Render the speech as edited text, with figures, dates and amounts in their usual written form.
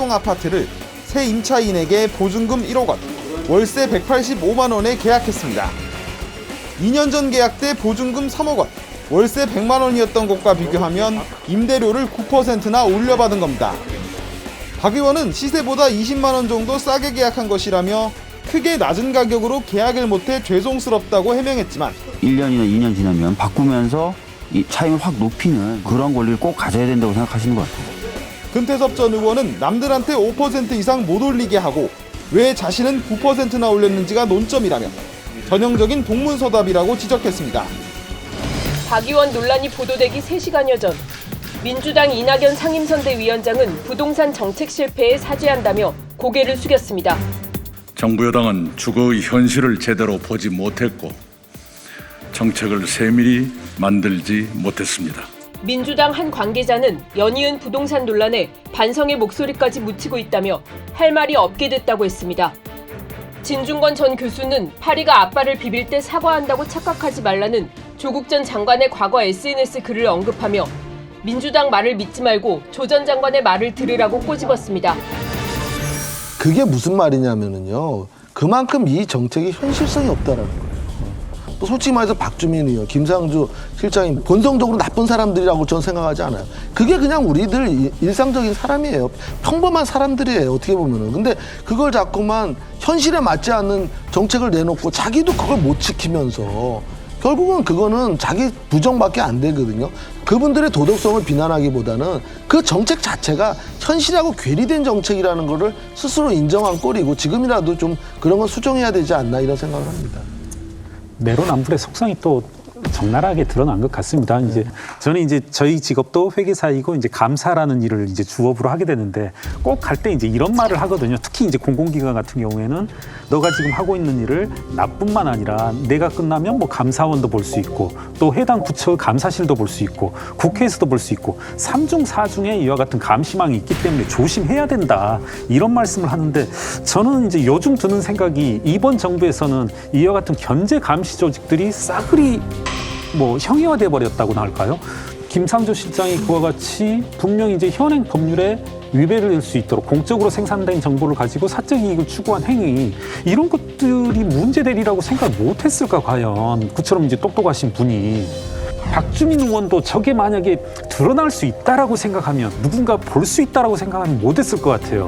4동 아파트를 새 임차인에게 보증금 1억 원, 월세 185만 원에 계약했습니다. 2년 전 계약 때 보증금 3억 원, 월세 100만 원이었던 것과 비교하면 임대료를 9%나 올려받은 겁니다. 박 의원은 시세보다 20만 원 정도 싸게 계약한 것이라며 크게 낮은 가격으로 계약을 못해 죄송스럽다고 해명했지만 1년이나 2년 지나면 바꾸면서 이 차임을 확 높이는 그런 권리를 꼭 가져야 된다고 생각하시는 것 같아요. 금태섭 전 의원은 남들한테 5% 이상 못 올리게 하고 왜 자신은 9%나 올렸는지가 논점이라며 전형적인 동문서답이라고 지적했습니다. 박 의원 논란이 보도되기 3시간여 전 민주당 이낙연 상임선대위원장은 부동산 정책 실패에 사죄한다며 고개를 숙였습니다. 정부 여당은 주거의 현실을 제대로 보지 못했고 정책을 세밀히 만들지 못했습니다. 민주당 한 관계자는 연이은 부동산 논란에 반성의 목소리까지 묻히고 있다며 할 말이 없게 됐다고 했습니다. 진중권 전 교수는 파리가 아빠를 비빌 때 사과한다고 착각하지 말라는 조국 전 장관의 과거 SNS 글을 언급하며 민주당 말을 믿지 말고 조 전 장관의 말을 들으라고 꼬집었습니다. 그게 무슨 말이냐면요. 그만큼 이 정책이 현실성이 없다라는 거예요. 또 솔직히 말해서 박주민 의원, 김상조 실장이 본성적으로 나쁜 사람들이라고 저는 생각하지 않아요. 그게 그냥 우리들 일상적인 사람이에요. 평범한 사람들이에요. 어떻게 보면은. 근데 그걸 자꾸만 현실에 맞지 않는 정책을 내놓고 자기도 그걸 못 지키면서 결국은 그거는 자기 부정밖에 안 되거든요. 그분들의 도덕성을 비난하기보다는 그 정책 자체가 현실하고 괴리된 정책이라는 거를 스스로 인정한 꼴이고 지금이라도 좀 그런 건 수정해야 되지 않나 이런 생각을 합니다. 내로남불의 속성이 또 적나라하게 드러난 것 같습니다. 이제 저는 이제 저희 직업도 회계사이고 이제 감사라는 일을 이제 주업으로 하게 되는데 꼭 할 때 이제 이런 말을 하거든요. 특히 이제 공공기관 같은 경우에는 너가 지금 하고 있는 일을 나뿐만 아니라 내가 끝나면 뭐 감사원도 볼 수 있고 또 해당 부처 감사실도 볼 수 있고 국회에서도 볼 수 있고 삼중사중에 이와 같은 감시망이 있기 때문에 조심해야 된다. 이런 말씀을 하는데 저는 이제 요즘 드는 생각이 이번 정부에서는 이와 같은 견제 감시 조직들이 싸그리 뭐 형이화돼 버렸다고나 할까요? 김상조 실장이 그와 같이 분명히 이제 현행 법률에 위배를 낼 수 있도록 공적으로 생산된 정보를 가지고 사적 이익을 추구한 행위 이런 것들이 문제되리라고 생각 못했을까 과연 그처럼 이제 똑똑하신 분이 박주민 의원도 저게 만약에 드러날 수 있다라고 생각하면 누군가 볼 수 있다라고 생각하면 못했을 것 같아요.